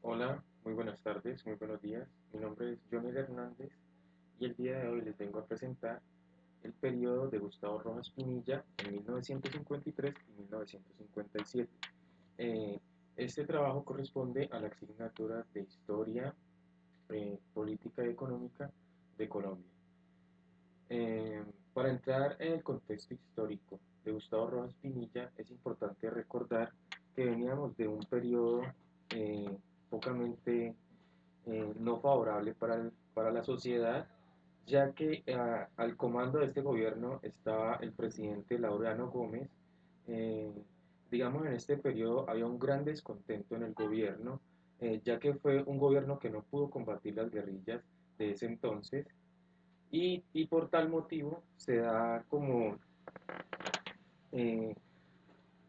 Hola, muy buenas tardes, muy buenos días. Mi nombre es Johnny Hernández y el día de hoy les vengo a presentar el periodo de Gustavo Rojas Pinilla en 1953 y 1957. Eh, este trabajo corresponde a la asignatura de Historia, Política y Económica de Colombia. Eh, para entrar en el contexto histórico de Gustavo Rojas Pinilla, es importante recordar que veníamos de un periodo eh, pocamente no favorable para la sociedad, ya que al comando de este gobierno estaba el presidente Laureano Gómez. eh, digamos, en este periodo había un gran descontento en el gobierno, ya que fue un gobierno que no pudo combatir las guerrillas de ese entonces, y por tal motivo se da como eh,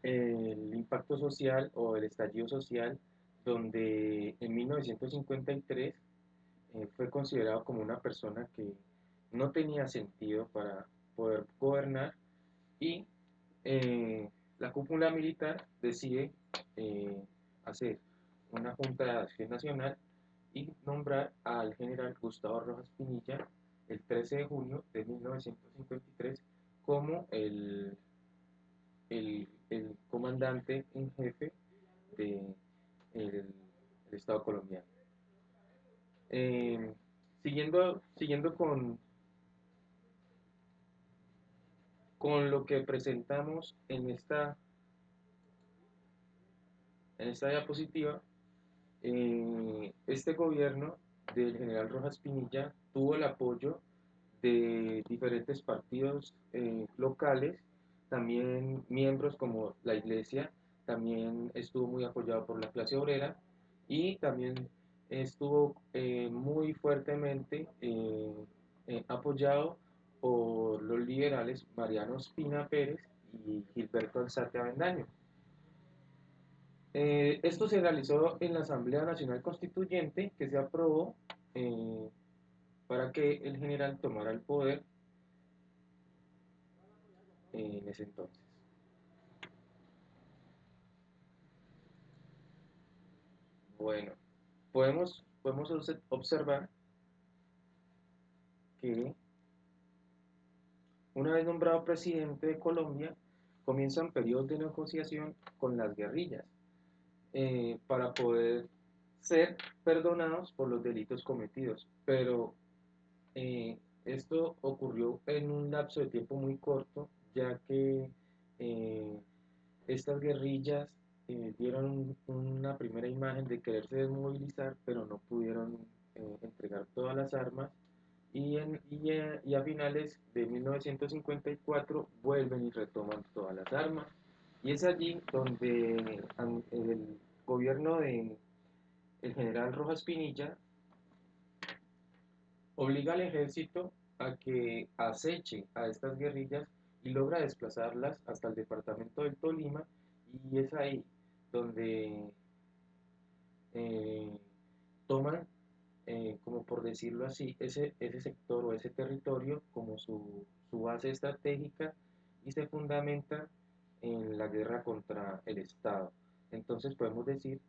el impacto social o el estallido social, donde en 1953 fue considerado como una persona que no tenía sentido para poder gobernar, y la cúpula militar decide eh, hacer una junta de acción nacional y nombrar al general Gustavo Rojas Pinilla el 13 de junio de 1953 como el comandante en jefe del de Estado colombiano. Eh, siguiendo con lo que presentamos en esta diapositiva, este gobierno del general Rojas Pinilla tuvo el apoyo de diferentes partidos locales, también miembros como la iglesia, también estuvo muy apoyado por la clase obrera, y también estuvo muy fuertemente apoyado por los liberales Mariano Ospina Pérez y Gilberto Alzate Avendaño. Esto se realizó en la Asamblea Nacional Constituyente, que se aprobó eh, para que el general tomara el poder en ese entonces. Bueno, podemos observar que una vez nombrado presidente de Colombia, comienzan periodos de negociación con las guerrillas para poder ser perdonados por los delitos cometidos. Pero esto ocurrió en un lapso de tiempo muy corto, ya que eh, estas guerrillas dieron una primera imagen de quererse desmovilizar, pero no pudieron entregar todas las armas, y a finales de 1954 vuelven y retoman todas las armas. Y es allí donde el gobierno de el general Rojas Pinilla obliga al ejército a que aceche a estas guerrillas y logra desplazarlas hasta el departamento del Tolima, y es ahí donde eh, toman, como por decirlo así, ese sector o ese territorio como su base estratégica, y se fundamenta en la guerra contra el Estado. Entonces podemos decir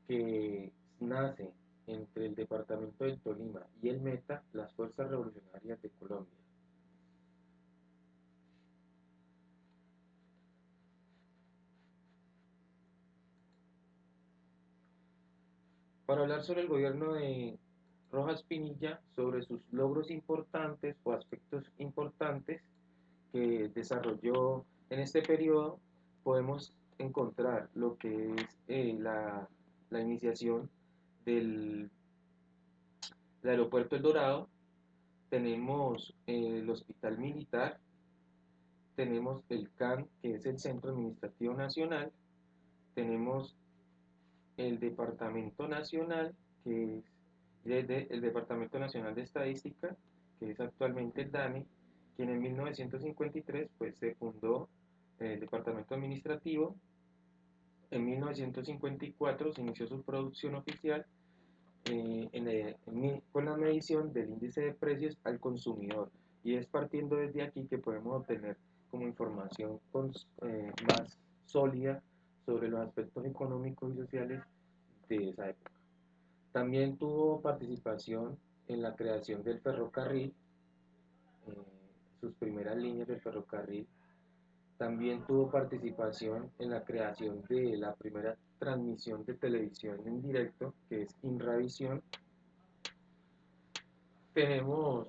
que nace entre el departamento del Tolima y el Meta las Fuerzas Revolucionarias de Colombia. Para hablar sobre el gobierno de Rojas Pinilla, sobre sus logros importantes o aspectos importantes que desarrolló en este periodo, podemos encontrar lo que es la iniciación del, del aeropuerto El Dorado. Tenemos el hospital militar, tenemos el CAN, que es el Centro Administrativo Nacional, tenemos el Departamento Nacional, que es desde el Departamento Nacional de Estadística, que es actualmente el DANE, quien en 1953 pues, se fundó el Departamento Administrativo. En 1954 se inició su producción oficial con la medición del índice de precios al consumidor, y es partiendo desde aquí que podemos obtener como información más sólida sobre los aspectos económicos y sociales de esa época. También tuvo participación en la creación del ferrocarril, eh, sus primeras líneas del ferrocarril. También tuvo participación en la creación de la primera transmisión de televisión en directo, que es Inravisión. Tenemos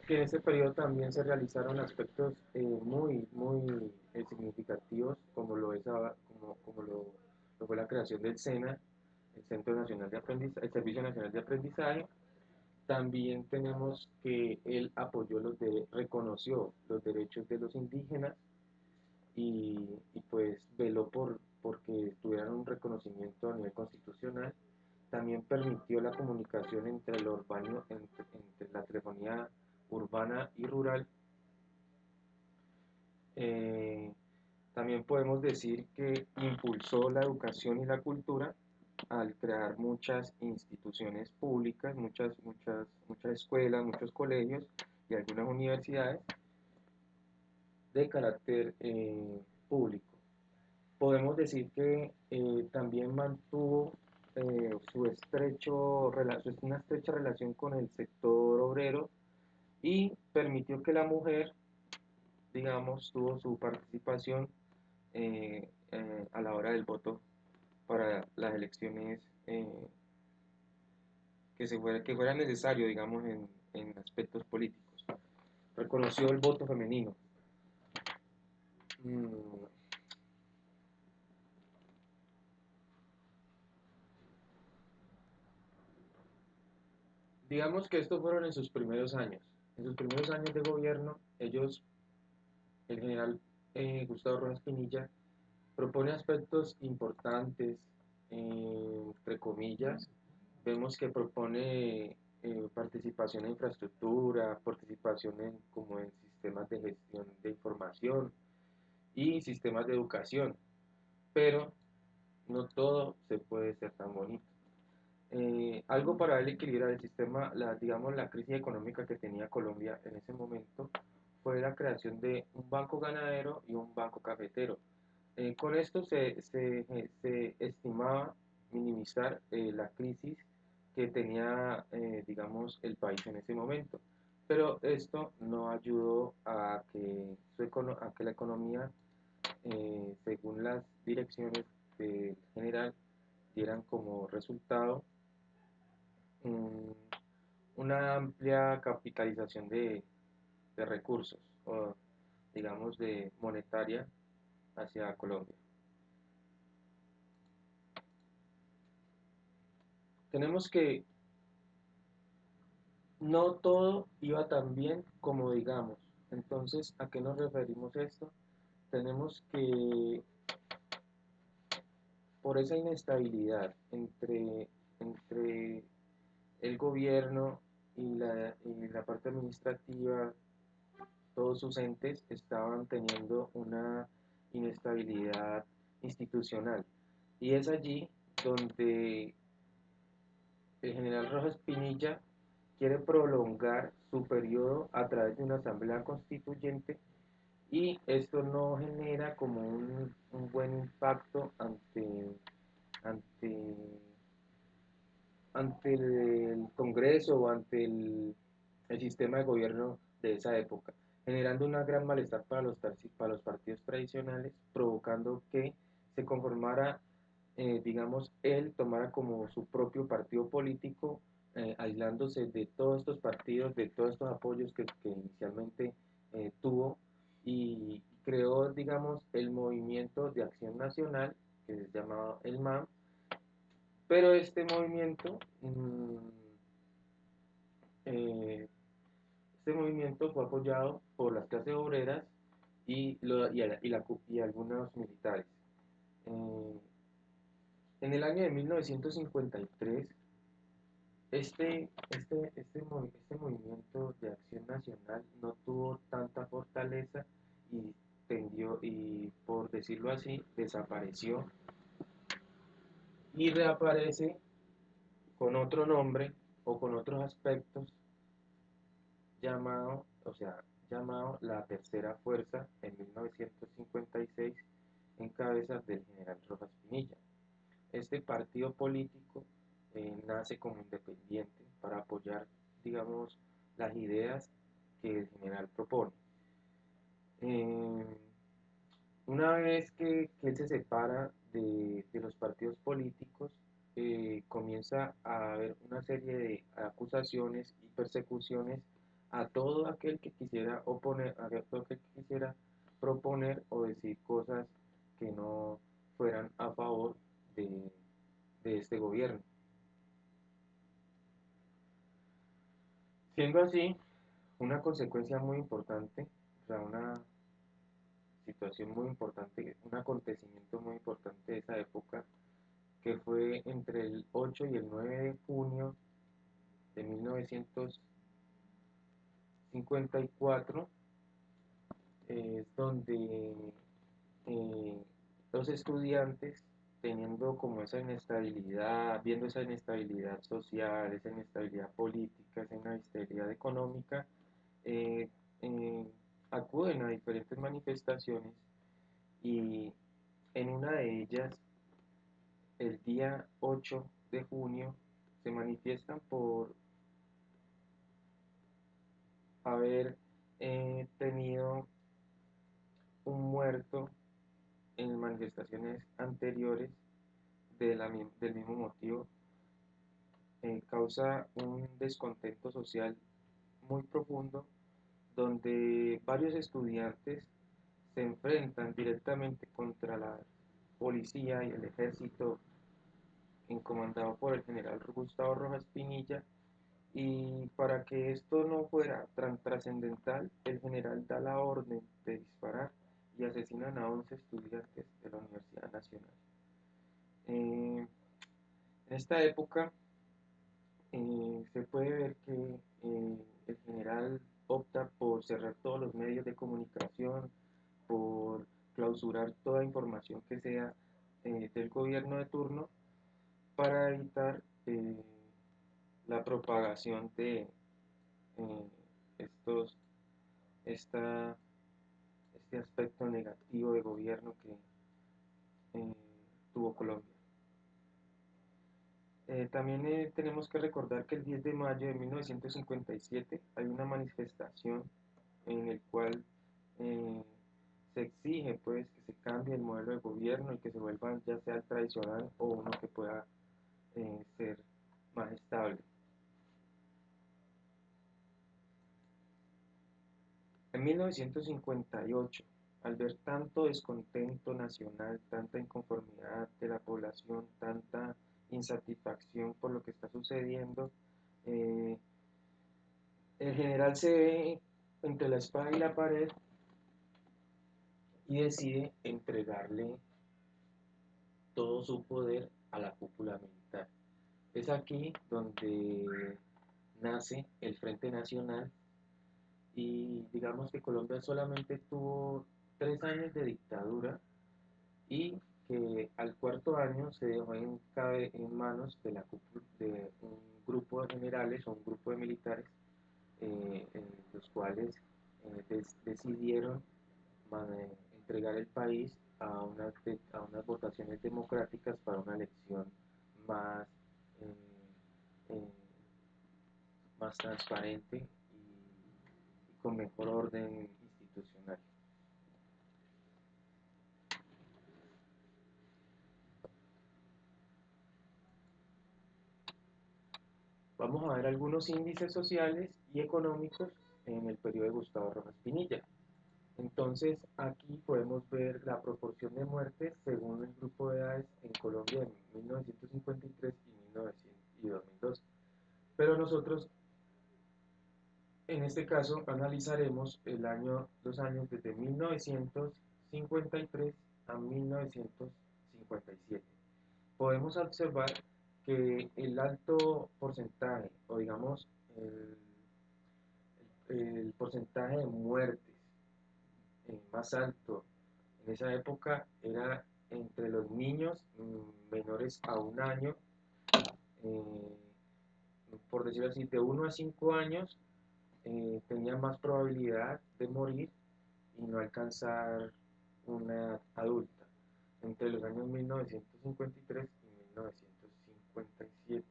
que en ese periodo también se realizaron aspectos muy significativos, como lo fue la creación del SENA, el Centro Nacional de Aprendizaje, el Servicio Nacional de Aprendizaje. También tenemos que él reconoció los derechos de los indígenas y pues veló porque tuvieran un reconocimiento a nivel constitucional. También permitió la comunicación entre entre la telefonía urbana y rural. Eh, También podemos decir que impulsó la educación y la cultura al crear muchas instituciones públicas, muchas escuelas, muchos colegios y algunas universidades de carácter público. Podemos decir que también mantuvo una estrecha relación con el sector obrero y permitió que la mujer, digamos, tuvo su participación a la hora del voto para las elecciones que fuera necesario, digamos, en aspectos políticos. Reconoció el voto femenino. Mm, digamos que estos fueron en sus primeros años. En sus primeros años de gobierno, el general Gustavo Rojas Pinilla, propone aspectos importantes, entre comillas. Vemos que propone participación en infraestructura, participación como en sistemas de gestión de información y sistemas de educación, pero no todo se puede ser tan bonito. Algo para él equilibrar el sistema, digamos, la crisis económica que tenía Colombia en ese momento fue la creación de un banco ganadero y un banco cafetero. Con esto se estimaba minimizar la crisis que tenía, digamos, el país en ese momento. Pero esto no ayudó a que la economía, según las direcciones del general, dieran como resultado mm, una amplia capitalización de recursos, o digamos de monetaria hacia Colombia. Tenemos que no todo iba tan bien como digamos. Entonces, ¿a qué nos referimos esto? Tenemos que, por esa inestabilidad entre el gobierno y la parte administrativa, todos sus entes estaban teniendo una inestabilidad institucional. Y es allí donde el general Rojas Pinilla quiere prolongar su periodo a través de una asamblea constituyente y esto no genera como un buen impacto ante, ante el Congreso o ante el sistema de gobierno de esa época, generando una gran malestar para los partidos tradicionales, provocando que se conformara, digamos, él tomara como su propio partido político, aislándose de todos estos partidos, de todos estos apoyos que inicialmente tuvo y creó, digamos, el Movimiento de Acción Nacional, que se llamaba el MAM, pero eh, este movimiento fue apoyado por las clases obreras y algunos militares. Eh, en el año de 1953, este movimiento de acción nacional no tuvo tanta fortaleza y por decirlo así, desapareció y reaparece con otro nombre o con otros aspectos llamado la Tercera Fuerza en 1956 en cabeza del general Rojas Pinilla. Este partido político nace como independiente para apoyar, digamos, las ideas que el general propone. Eh, una vez que él se separa de los partidos políticos, comienza a haber una serie de acusaciones y persecuciones a todo aquel que quisiera oponer, a todo aquel que quisiera proponer o decir cosas que no fueran a favor de este gobierno. Siendo así, una consecuencia muy importante, o sea, una situación muy importante, un acontecimiento muy importante de esa época, que fue entre el 8 y el 9 de junio de 1954, es donde eh, los estudiantes, teniendo como esa inestabilidad, viendo esa inestabilidad social, esa inestabilidad política, esa inestabilidad económica, eh, eh, acuden a diferentes manifestaciones y en una de ellas, el día 8 de junio, se manifiestan por haber tenido un muerto en manifestaciones anteriores del mismo motivo, causa un descontento social muy profundo donde varios estudiantes se enfrentan directamente contra la policía y el ejército comandado por el general Gustavo Rojas Pinilla. Y para que esto no fuera tan trascendental, el general da la orden de disparar y asesinan a 11 estudiantes de la Universidad Nacional. En esta época se puede ver que el general opta por cerrar todos los medios de comunicación, por clausurar toda información que sea del gobierno de turno para evitar la propagación de eh, estos, esta, este aspecto negativo de gobierno que eh, tuvo Colombia. También tenemos que recordar que el 10 de mayo de 1957 hay una manifestación en el cual eh, se exige pues que se cambie el modelo de gobierno y que se vuelva ya sea el tradicional o uno que pueda ser más estable. En 1958, al ver tanto descontento nacional, tanta inconformidad de la población, tanta insatisfacción por lo que está sucediendo, eh, el general se ve entre la espada y la pared y decide entregarle todo su poder a la cúpula militar. Es aquí donde nace el Frente Nacional y digamos que Colombia solamente tuvo 3 años de dictadura y que al cuarto año se dejó en manos de un grupo de generales o un grupo de militares, los cuales decidieron entregar el país a unas votaciones democráticas para una elección más, eh, eh, más transparente y con mejor orden institucional. Vamos a ver algunos índices sociales y económicos en el periodo de Gustavo Rojas Pinilla. Entonces, aquí podemos ver la proporción de muertes según el grupo de edades en Colombia en 1953 y 2002. Pero nosotros, en este caso, analizaremos los años desde 1953 a 1957. Podemos observar que el alto porcentaje, o digamos, el porcentaje de muertes más alto en esa época era entre los niños menores a un año, eh, por decirlo así, de 1 a 5 años, tenían más probabilidad de morir y no alcanzar una edad adulta entre los años 1953 y 1957.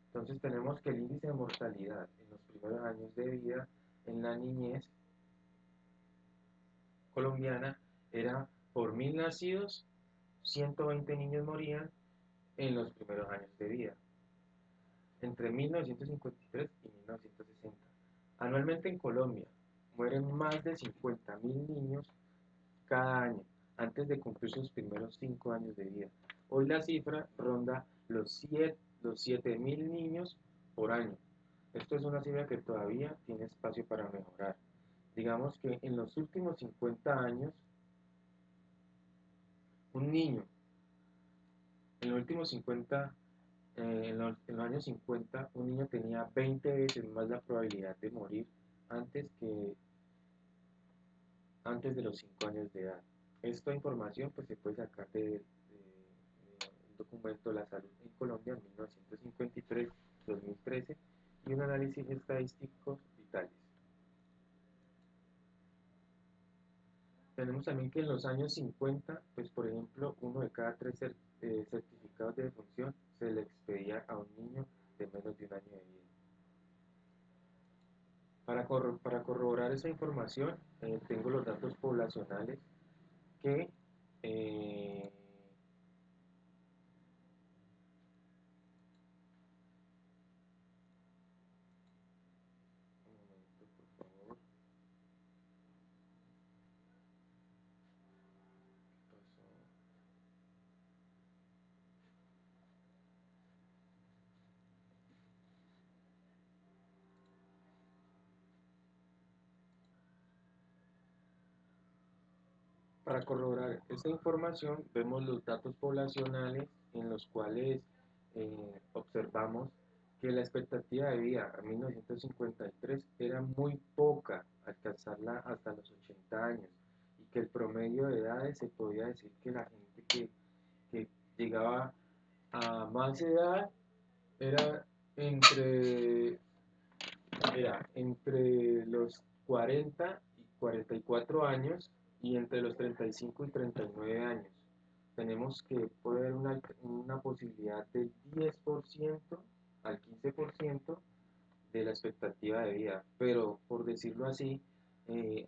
Entonces tenemos que el índice de mortalidad en los primeros años de vida en la niñez colombiana era por 1000 nacidos, 120 niños morían en los primeros años de vida, entre 1953 y 1960. Anualmente en Colombia mueren más de 50.000 niños cada año, antes de cumplir sus primeros 5 años de vida. Hoy la cifra ronda los 7.000 niños por año. Esto es una cifra que todavía tiene espacio para mejorar. Digamos que en los últimos 50 años, un niño, en los últimos 50, en los años 50, un niño tenía 20 veces más la probabilidad de morir antes antes de los 5 años de edad. Esta información pues, se puede sacar del documento La Salud en Colombia en 1953-2013 y un análisis estadístico vitales. Tenemos también que en los años 50, pues por ejemplo, uno de cada tres certificados de defunción se le expedía a un niño de menos de un año de vida. Para corroborar esa información, tengo los datos poblacionales que un momento, por favor. ¿Qué pasó? Para corroborar esta información, vemos los datos poblacionales en los cuales observamos que la expectativa de vida a 1953 era muy poca, alcanzarla hasta los 80 años, y que el promedio de edades se podía decir que la gente que llegaba a más edad era entre, entre los 40 y 44 años y entre los 35 y 39 años. Tenemos que puede haber una posibilidad del 10% al 15% de la expectativa de vida, pero por decirlo así,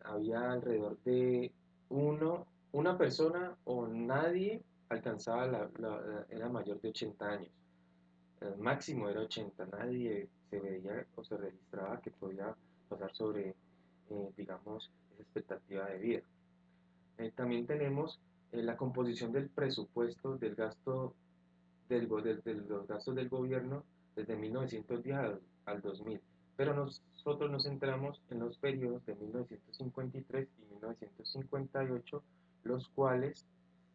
había alrededor de una persona o nadie alcanzaba era mayor de 80 años. El máximo era 80, nadie se veía o se registraba que podía pasar sobre, digamos, esa expectativa de vida. También tenemos la composición del presupuesto del gasto de los gastos del gobierno desde 1910 al 2000, pero nosotros nos centramos en los periodos de 1953 y 1958, los cuales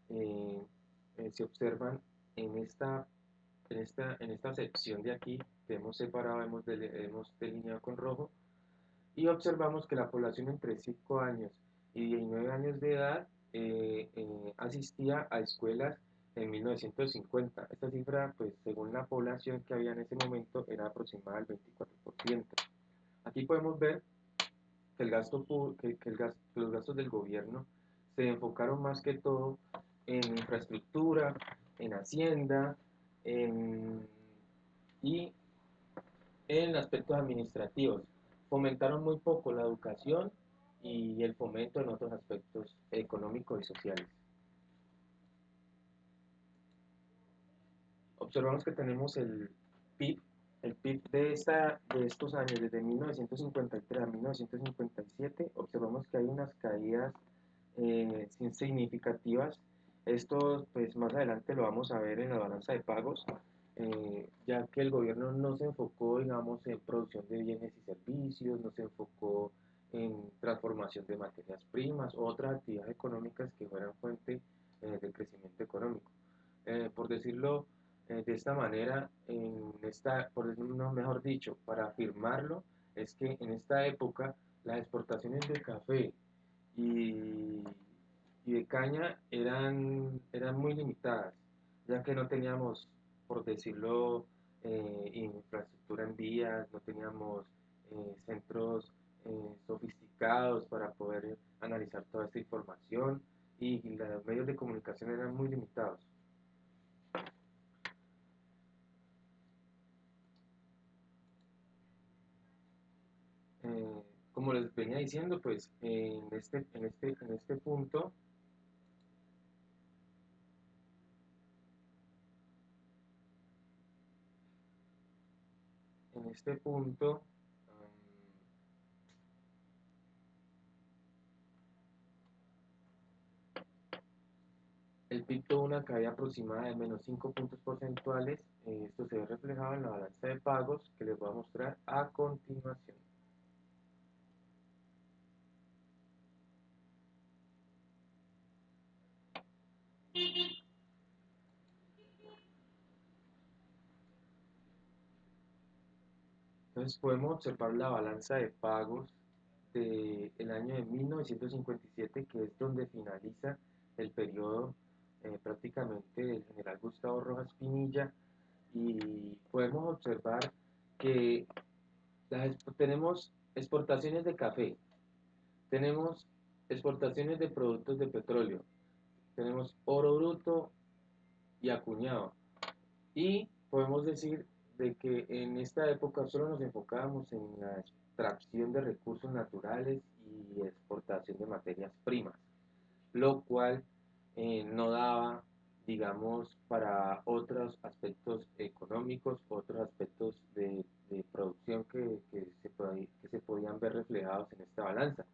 eh, se observan en esta sección de aquí que hemos separado, hemos delineado con rojo, y observamos que la población entre 5 años y 19 años de edad asistía a escuelas en 1950. Esta cifra, pues según la población que había en ese momento, era aproximada al 24%. Aquí podemos ver que, que los gastos del gobierno se enfocaron más que todo en infraestructura, en hacienda, en, y en aspectos administrativos. Fomentaron muy poco la educación y el fomento en otros aspectos económicos y sociales. Observamos que tenemos PIB, el PIB de estos años, desde 1953 a 1957, observamos que hay unas caídas significativas. Esto, pues más adelante lo vamos a ver en la balanza de pagos, ya que el gobierno no se enfocó, digamos, en producción de bienes y servicios, no se enfocó en transformación de materias primas o otras actividades económicas que fueran fuente de crecimiento económico. Por decirlo de esta manera, no, mejor dicho, para afirmarlo, es que en esta época las exportaciones de café y, y de caña eran muy limitadas, ya que no teníamos, por decirlo, infraestructura en vías, no teníamos centros sofisticados para poder analizar toda esta información y los medios de comunicación eran muy limitados. venía diciendo, pues en este punto, el PIB tuvo una caída aproximada de menos 5 puntos porcentuales. Esto se ve reflejado en la balanza de pagos que les voy a mostrar a continuación. Entonces podemos observar la balanza de pagos del año de 1957, que es donde finaliza el periodo prácticamente del general Gustavo Rojas Pinilla, y podemos observar que tenemos exportaciones de café, tenemos exportaciones de productos de petróleo, tenemos oro bruto y acuñado. Y podemos decir de que en esta época solo nos enfocábamos en la extracción de recursos naturales y exportación de materias primas, lo cual no daba, digamos, para otros aspectos económicos, otros aspectos de producción que se podían ver reflejados en esta balanza.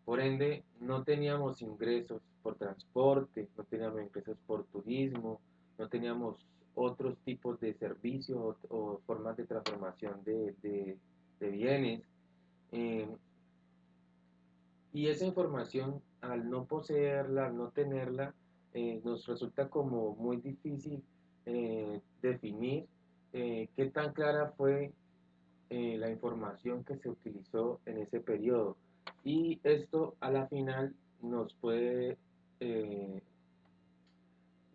Por ende, no teníamos ingresos por transporte, no teníamos ingresos por turismo, no teníamos otros tipos de servicios o formas de transformación de bienes. eh, y esa información, al no poseerla, al no tenerla, nos resulta como muy difícil definir qué tan clara fue la información que se utilizó en ese periodo. Y esto a la final nos puede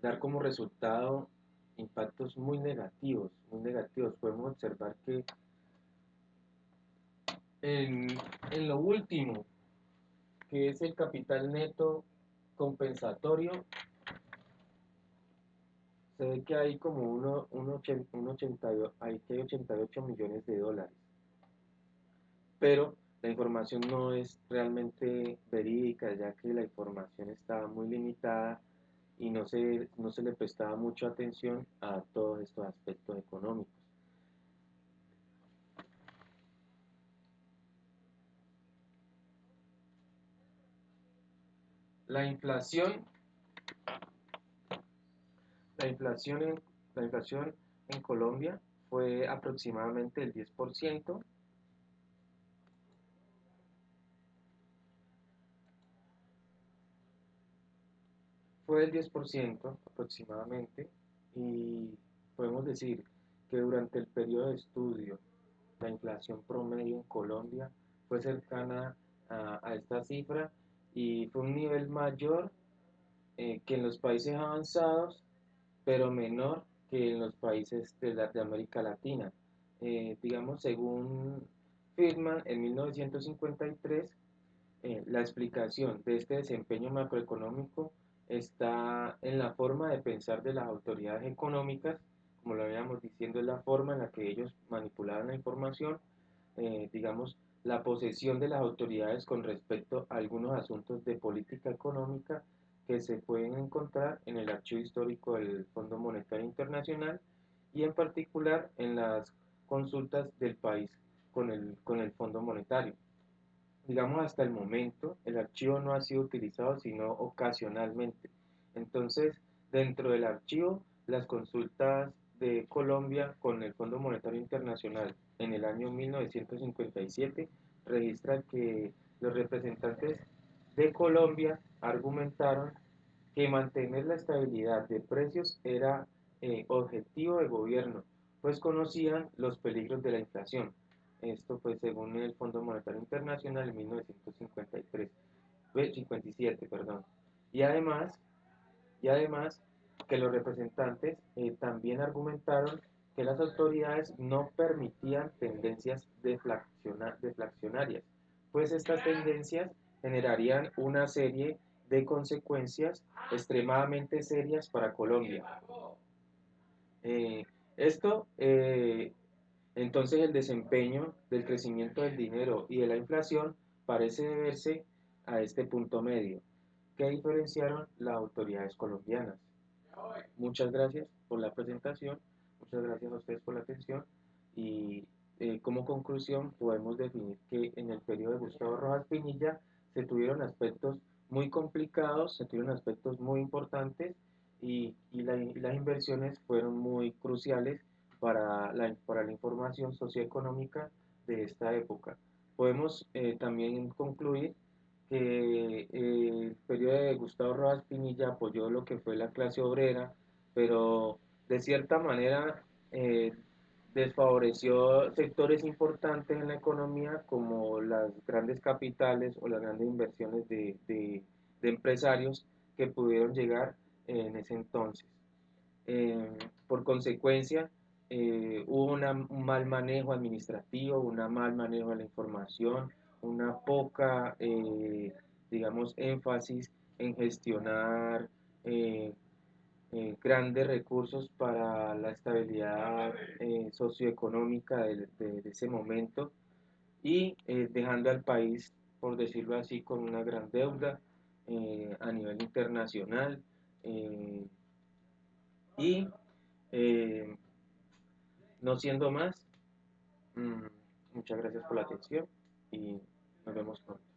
dar como resultado impactos muy negativos, muy negativos. Podemos observar que en, en lo último, que es el capital neto compensatorio, se ve que hay como hay que hay 88 millones de dólares, pero la información no es realmente verídica, ya que la información estaba muy limitada y no se le prestaba mucha atención a todos estos aspectos económicos. La inflación, la inflación en, la inflación en Colombia fue aproximadamente el 10%, fue el 10% aproximadamente, y podemos decir que durante el periodo de estudio la inflación promedio en Colombia fue cercana a esta cifra, y fue un nivel mayor que en los países avanzados, pero menor que en los países de América Latina. Digamos, según Friedman, en 1953, la explicación de este desempeño macroeconómico está en la forma de pensar de las autoridades económicas. Como lo habíamos diciendo, es la forma en la que ellos manipulaban la información, digamos, la posesión de las autoridades con respecto a algunos asuntos de política económica que se pueden encontrar en el archivo histórico del Fondo Monetario Internacional, y en particular en las consultas del país con el Fondo Monetario. Digamos, hasta el momento el archivo no ha sido utilizado sino ocasionalmente. Entonces, dentro del archivo, las consultas de Colombia con el Fondo Monetario Internacional en el año 1957 registran que los representantes de Colombia argumentaron que mantener la estabilidad de precios era objetivo de gobierno, pues conocían los peligros de la inflación. Esto pues según el Fondo Monetario Internacional en 1953, 57, perdón. Y además, y además que los representantes también argumentaron que las autoridades no permitían tendencias deflacionarias, pues estas tendencias generarían una serie de consecuencias extremadamente serias para Colombia. Esto Entonces el desempeño del crecimiento del dinero y de la inflación parece deberse a este punto medio, que diferenciaron las autoridades colombianas. Muchas gracias por la presentación, muchas gracias a ustedes por la atención y como conclusión podemos definir que en el periodo de Gustavo Rojas Pinilla se tuvieron aspectos muy complicados, se tuvieron aspectos muy importantes y las inversiones fueron muy cruciales para la información socioeconómica de esta época. Podemos también concluir que el periodo de Gustavo Rojas Pinilla apoyó lo que fue la clase obrera, pero de cierta manera desfavoreció sectores importantes en la economía como las grandes capitales o las grandes inversiones de empresarios que pudieron llegar en ese entonces. Eh, por consecuencia, hubo un mal manejo administrativo, un mal manejo de la información, una poca, digamos, énfasis en gestionar eh, grandes recursos para la estabilidad socioeconómica de ese momento y dejando al país, por decirlo así, con una gran deuda a nivel internacional. eh, y eh, no siendo más, muchas gracias por la atención y nos vemos pronto.